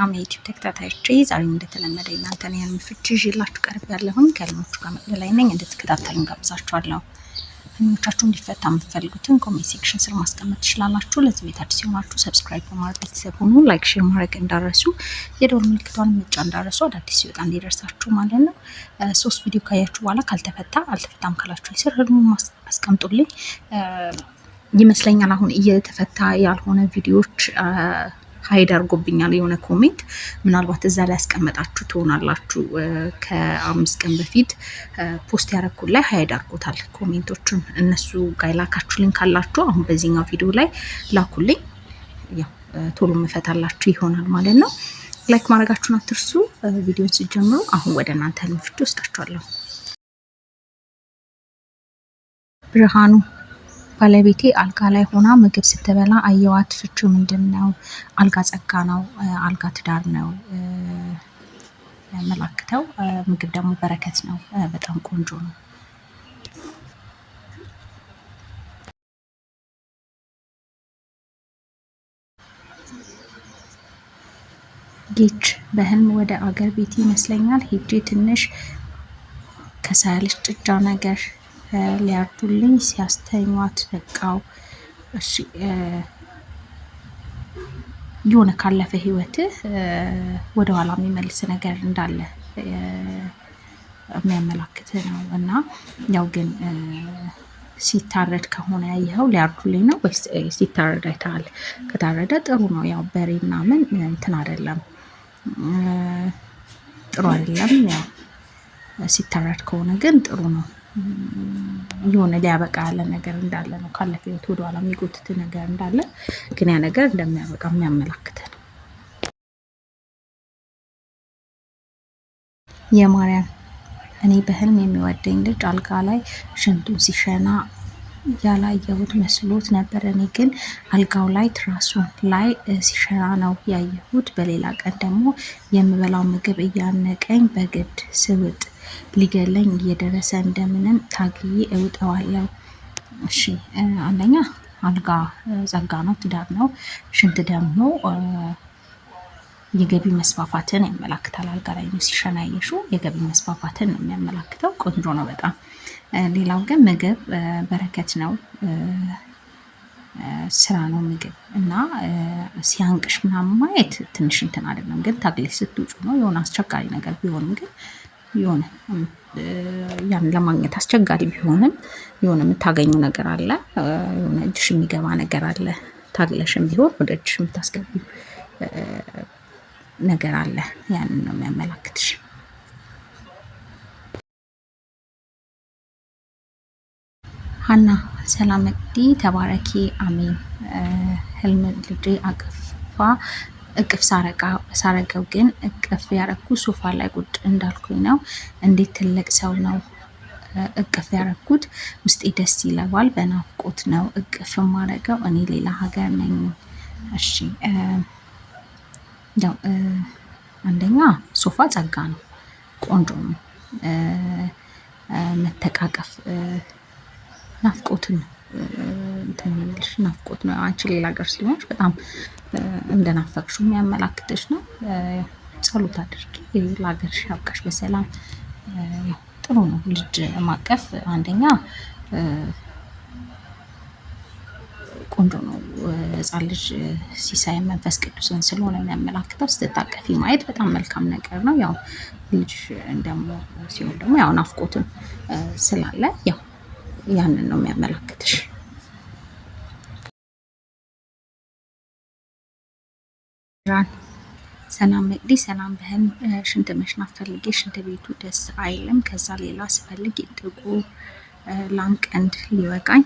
ሰላም የዩቲዩብ ተከታታዮቼ፣ ዛሬም እንደተለመደ እናንተን የህልም ፍቺ ይዤላችሁ ቀርቤያለሁኝ። ከህልሞቹ ጋር መቅደላይ ነኝ። እንድትከታተሉኝ ጋብዛችኋለሁ። ህልሞቻችሁ እንዲፈታ የምትፈልጉትን ኮሜንት ሴክሽን ስር ማስቀመጥ ትችላላችሁ። ለዚህ ቤት አዲስ የሆናችሁ ሰብስክራይብ በማድረግ ቤተሰብ ሁኑ። ላይክ፣ ሼር ማድረግ እንዳረሱ፣ የደወል ምልክቷን መጫን እንዳረሱ፣ አዳዲስ ሲወጣ እንዲደርሳችሁ ማለት ነው። 3 ቪዲዮ ካያችሁ በኋላ ካልተፈታ አልተፈታም ካላችሁ ስር ህልሙን አስቀምጡልኝ። ይመስለኛል አሁን እየተፈታ ያልሆነ ቪዲዮዎች ሀይድ አድርጎብኛል የሆነ ኮሜንት። ምናልባት እዛ ላይ ያስቀመጣችሁ ትሆናላችሁ። ከ5 ቀን በፊት ፖስት ያደረኩት ላይ ሀይድ አድርጎታል ኮሜንቶቹን። እነሱ ጋር ላካችሁልኝ ካላችሁ አሁን በዚህኛው ቪዲዮ ላይ ላኩልኝ። ያው ቶሎ መፈታላችሁ ይሆናል ማለት ነው። ላይክ ማድረጋችሁን አትርሱ። ቪዲዮን ሲጀምሩ አሁን ወደ እናንተ ህልም ፍቺ ወስዳችኋለሁ። ብርሃኑ ባለቤቴ አልጋ ላይ ሆና ምግብ ስትበላ አየዋት። ፍቺው ምንድን ነው? አልጋ ጸጋ ነው። አልጋ ትዳር ነው ያመላክተው። ምግብ ደግሞ በረከት ነው። በጣም ቆንጆ ነው። ጌች በህልም ወደ አገር ቤት ይመስለኛል ሄጄ ትንሽ ከሳያለች ጥጃ ነገር ሊያርዱልኝ ሲያስተኟት በቃው። እሺ የሆነ ካለፈ ህይወትህ ወደ ኋላ የሚመልስ ነገር እንዳለ የሚያመላክት ነው እና ያው ግን ሲታረድ ከሆነ ያየኸው ሊያርዱልኝ ነው ወይስ ሲታረድ አይተሃል? ከታረደ ጥሩ ነው። ያው በሬ ምናምን እንትን አይደለም፣ ጥሩ አይደለም። ያው ሲታረድ ከሆነ ግን ጥሩ ነው። የሆነ ሊያበቃ ያለ ነገር እንዳለ ነው። ካለፈ ህይወት ወደ ኋላ የሚጎትት ነገር እንዳለ ግን ያ ነገር እንደሚያበቃ የሚያመላክት ነው። የማርያም እኔ በህልም የሚወደኝ ልጅ አልጋ ላይ ሽንቱን ሲሸና ያላየሁት መስሎት ነበር። እኔ ግን አልጋው ላይ ትራሱን ላይ ሲሸና ነው ያየሁት። በሌላ ቀን ደግሞ የምበላው ምግብ እያነቀኝ በግድ ስውጥ ሊገለኝ እየደረሰ እንደምንም ታግዬ እውጠዋለሁ። እሺ አንደኛ አልጋ ጸጋ ነው፣ ትዳር ነው። ሽንት ደግሞ የገቢ መስፋፋትን ያመላክታል። አልጋ ላይ ነው ሲሸና ያየሽው፣ የገቢ መስፋፋትን ነው የሚያመላክተው። ቆንጆ ነው በጣም። ሌላው ግን ምግብ በረከት ነው፣ ስራ ነው ምግብ እና ሲያንቅሽ ምናምን ማየት ትንሽ እንትን አይደለም፣ ግን ታግለሽ ስትውጩ ነው። የሆነ አስቸጋሪ ነገር ቢሆንም ግን የሆነ ያን ለማግኘት አስቸጋሪ ቢሆንም የሆነ የምታገኙ ነገር አለ፣ የሆነ እጅሽ የሚገባ ነገር አለ። ታግለሽም ቢሆን ወደ እጅሽ የምታስገቢው ነገር አለ። ያንን ነው የሚያመላክትሽ። ሀና ሰላም መቅዲ ተባረኪ አሜን። ህልም ልጄ አቅፋ እቅፍ ሳረገው ግን እቅፍ ያረኩ ሶፋ ላይ ቁጭ እንዳልኩኝ ነው። እንዴት ትልቅ ሰው ነው እቅፍ ያረኩት። ውስጤ ደስ ይለዋል። በናፍቆት ነው እቅፍ ማረገው። እኔ ሌላ ሀገር ነኝ። እሺ ያው አንደኛ ሶፋ ጸጋ ነው፣ ቆንጆ ነው። መተቃቀፍ ናፍቆትን እንትን የሚልሽ ናፍቆት ነው። አንቺ ሌላ ሀገር ስለሆንሽ በጣም እንደናፈቅሽው የሚያመላክትሽ ነው። ጸሎት አድርጊ፣ ለሀገርሽ ያብቃሽ በሰላም። ጥሩ ነው ልጅ ማቀፍ። አንደኛ ቆንጆ ነው። ህፃን ልጅ ሲሳይ መንፈስ ቅዱስን ስለሆነ የሚያመላክተው ስትታቀፊ ማየት በጣም መልካም ነገር ነው። ያው ልጅ ደግሞ ሲሆን ደግሞ ያው ናፍቆትን ስላለ ያው ያንን ነው የሚያመላክትሽ። ሰላም መቅዲ ሰላም። በህልም ሽንት መሽናት ፈልጌ ሽንት ቤቱ ደስ አይልም። ከዛ ሌላ ስፈልግ ጥቁር ላም ቀንድ ሊወጋኝ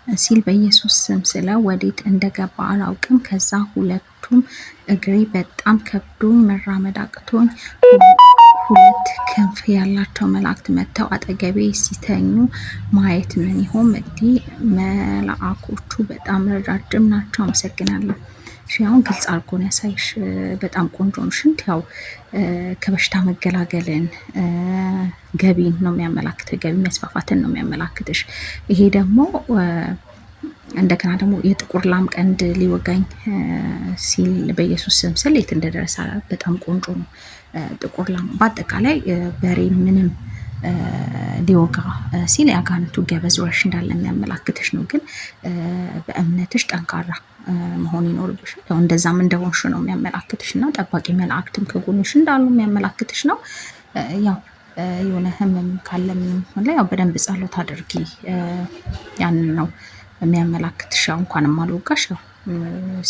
ሲል በኢየሱስ ስም ስለው ወዴት እንደገባ አላውቅም። ከዛ ሁለቱም እግሬ በጣም ከብዶኝ መራመድ አቅቶኝ ሁለት ክንፍ ያላቸው መላእክት መጥተው አጠገቤ ሲተኙ ማየት ምን ይሆን? መቅዲ መላእኮቹ በጣም ረጃጅም ናቸው። አመሰግናለሁ። አሁን ግልጽ አድርጎ ነው ያሳይሽ። በጣም ቆንጆ ነው። ሽንት ያው ከበሽታ መገላገልን ገቢን ነው የሚያመላክተው። ገቢ መስፋፋትን ነው የሚያመላክትሽ። ይሄ ደግሞ እንደገና ደግሞ የጥቁር ላም ቀንድ ሊወጋኝ ሲል በኢየሱስ ስም ስል የት እንደደረሰ በጣም ቆንጆ ነው። ጥቁር ላም በአጠቃላይ በሬ ምንም ሊወጋ ሲል የአጋንንቱ ውጊያ በዙሪያሽ እንዳለ የሚያመላክትሽ ነው። ግን በእምነትሽ ጠንካራ መሆን ይኖርብሻል። ያው እንደዛም እንደሆንሽ ነው የሚያመላክትሽ እና ጠባቂ መላእክትም ከጎንሽ እንዳሉ የሚያመላክትሽ ነው። ያው የሆነ ህመም ካለ ምንም ሆነ ያው በደንብ ጸሎት አድርጊ። ያንን ነው የሚያመላክትሽ። ያው እንኳንም አልወጋሽ ያው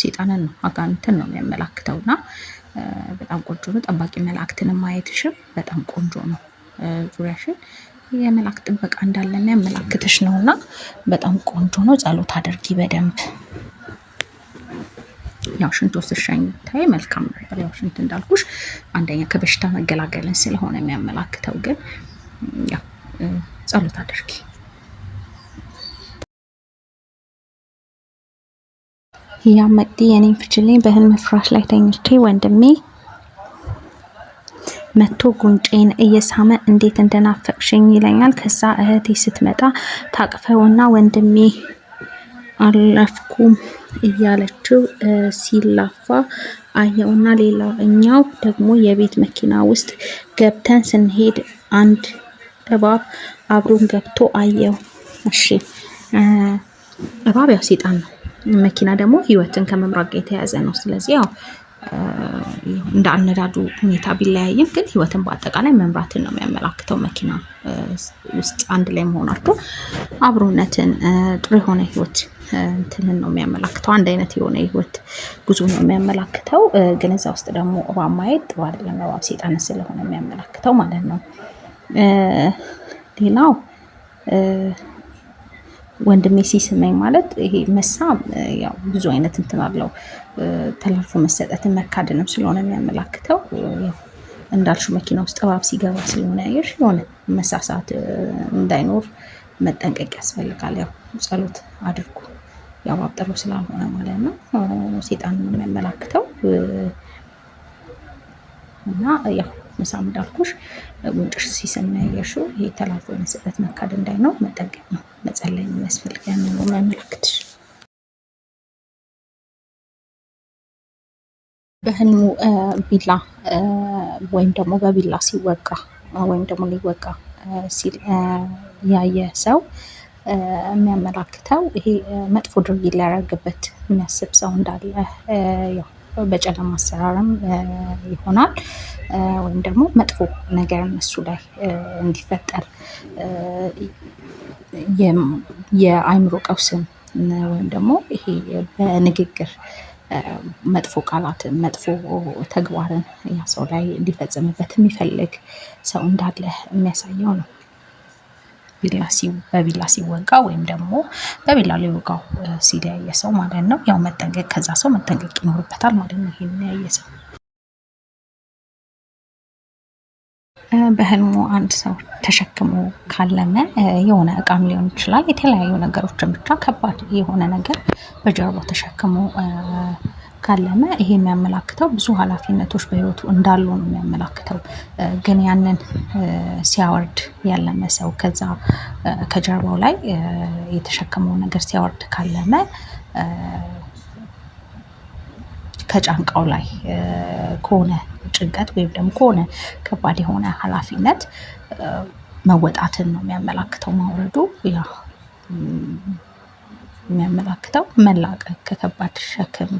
ሴጣንን ነው አጋንንትን ነው የሚያመላክተው እና በጣም ቆንጆ ነው። ጠባቂ መላእክትንም ማየትሽም በጣም ቆንጆ ነው። ዙሪያሽን የመላእክት ጥበቃ እንዳለ የሚያመላክትሽ ነው እና በጣም ቆንጆ ነው። ጸሎት አድርጊ በደንብ። ያው ሽንት ወስደሽ ብታይ መልካም ነበር። ያው ሽንት እንዳልኩሽ አንደኛ ከበሽታ መገላገልን ስለሆነ የሚያመላክተው፣ ግን ያው ጸሎት አድርጊ። ያ መቅዲ የኔን ፍችልኝ። በህልም ፍራሽ ላይ ተኝቼ ወንድሜ መቶ ጉንጬን እየሳመ እንዴት እንደናፈቅሽኝ ይለኛል። ከዛ እህቴ ስትመጣ ታቅፈውና ወንድሜ አለፍኩም እያለችው ሲላፋ አየውና ሌላኛው ደግሞ የቤት መኪና ውስጥ ገብተን ስንሄድ አንድ እባብ አብሮን ገብቶ አየው። እሺ እባብ ያው ሴጣን ነው። መኪና ደግሞ ህይወትን ከመምራት ጋር የተያዘ ነው። ስለዚህ ያው እንደ አነዳዱ ሁኔታ ቢለያይም ግን ህይወትን በአጠቃላይ መምራትን ነው የሚያመላክተው። መኪና ውስጥ አንድ ላይ መሆናቸው አብሮነትን፣ ጥሩ የሆነ ህይወት እንትንን ነው የሚያመላክተው። አንድ አይነት የሆነ ህይወት ጉዞ ነው የሚያመላክተው። ግን እዛ ውስጥ ደግሞ እባብ ማየት ጥሩ አይደለም። እባብ ሴጣን ስለሆነ የሚያመላክተው ማለት ነው። ሌላው ወንድሜ ሲስመኝ ማለት ይሄ መሳም ያው ብዙ አይነት እንትን አለው። ተላልፎ መሰጠትን መካድንም ስለሆነ የሚያመላክተው። እንዳልሽው መኪና ውስጥ እባብ ሲገባ ስለሆነ ያየሽ የሆነ መሳሳት እንዳይኖር መጠንቀቅ ያስፈልጋል። ያው ጸሎት አድርጉ። ያው እባብ ጥሩ ስላልሆነ ማለት ነው። ሴጣን ነው የሚያመላክተው እና ያው መሳም እንዳልኩሽ ጉንጭሽ ሲስም ነው ያየሽው። ይሄ ተላልፎ የመሰጠት መካድ እንዳይኖር መጠንቀቅ ነው፣ መጸለይ ነው የሚያስፈልግ። ያንን ነው የሚያመላክትሽ። በህልሙ ቢላ ወይም ደግሞ በቢላ ሲወጋ ወይም ደግሞ ሊወጋ ሲል ያየ ሰው የሚያመላክተው ይሄ መጥፎ ድርጊት ሊያደርግበት የሚያስብ ሰው እንዳለ ያው በጨለማ አሰራርም ይሆናል። ወይም ደግሞ መጥፎ ነገር እነሱ ላይ እንዲፈጠር የአእምሮ ቀውስን ወይም ደግሞ ይሄ በንግግር መጥፎ ቃላትን መጥፎ ተግባርን ያ ሰው ላይ እንዲፈጽምበት የሚፈልግ ሰው እንዳለ የሚያሳየው ነው። በቢላ ሲወጋ ወይም ደግሞ በቢላ ሊወጋው ሲል ያየ ሰው ማለት ነው። ያው መጠንቀቅ፣ ከዛ ሰው መጠንቀቅ ይኖርበታል ማለት ነው። ይሄን ያየ ሰው በህልሙ አንድ ሰው ተሸክሞ ካለመ የሆነ እቃም ሊሆን ይችላል፣ የተለያዩ ነገሮችን ብቻ ከባድ የሆነ ነገር በጀርባው ተሸክሞ ካለመ ይሄ የሚያመላክተው ብዙ ኃላፊነቶች በህይወቱ እንዳሉ ነው የሚያመላክተው። ግን ያንን ሲያወርድ ያለመ ሰው ከዛ ከጀርባው ላይ የተሸከመው ነገር ሲያወርድ ካለመ ከጫንቃው ላይ ከሆነ ጭንቀት ወይም ደግሞ ከሆነ ከባድ የሆነ ኃላፊነት መወጣትን ነው የሚያመላክተው። ማውረዱ ያው የሚያመላክተው መላቀቅ፣ ከከባድ ሸክም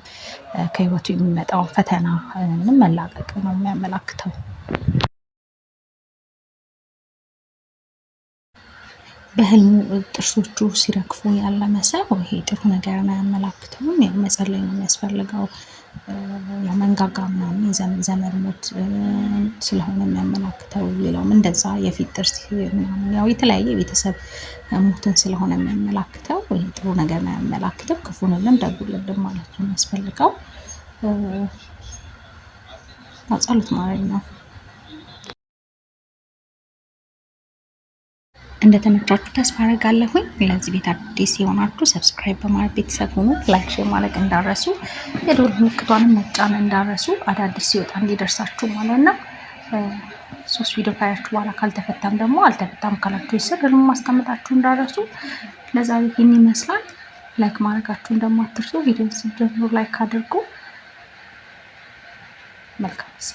ከህይወቱ የሚመጣውን ፈተና መላቀቅ ነው የሚያመላክተው። በህልሙ ጥርሶቹ ሲረግፉ ያለመ ሰው ይሄ ጥሩ ነገር ነው አያመላክተውም። ያው መጸለይ ነው የሚያስፈልገው። ያው መንጋጋ ምናምን የዘመድ ሞት ስለሆነ የሚያመላክተው። ሌላውም እንደዛ የፊት ጥርስ ምናምን ያው የተለያየ የቤተሰብ ሞትን ስለሆነ የሚያመላክተው። ይሄ ጥሩ ነገር ነው አያመላክትም። ክፉንልን ደጉልልን ማለት ነው የሚያስፈልገው። ጸሎት ማድረግ ነው። እንደተመቻችሁ ተስፋ አደርጋለሁኝ። ለዚህ ቤት አዲስ የሆናችሁ ሰብስክራይብ በማድረግ ቤተሰብ ሁኑ። ላይክ፣ ሼር ማድረግ እንዳረሱ፣ የደወል ምልክቷንም መጫን እንዳረሱ፣ አዳዲስ ሲወጣ እንዲደርሳችሁ ማለት ነው። 3 ቪዲዮ ካያችሁ በኋላ ካልተፈታም ደግሞ አልተፈታም ካላችሁ ስር ህልሙ ማስቀመጣችሁ እንዳረሱ። ለዛሬ ይህን ይመስላል። ላይክ ማድረጋችሁን ደግሞ አትርሱ። ቪዲዮ ስትጀምሩ ላይክ አድርጉ። መልካም ጊዜ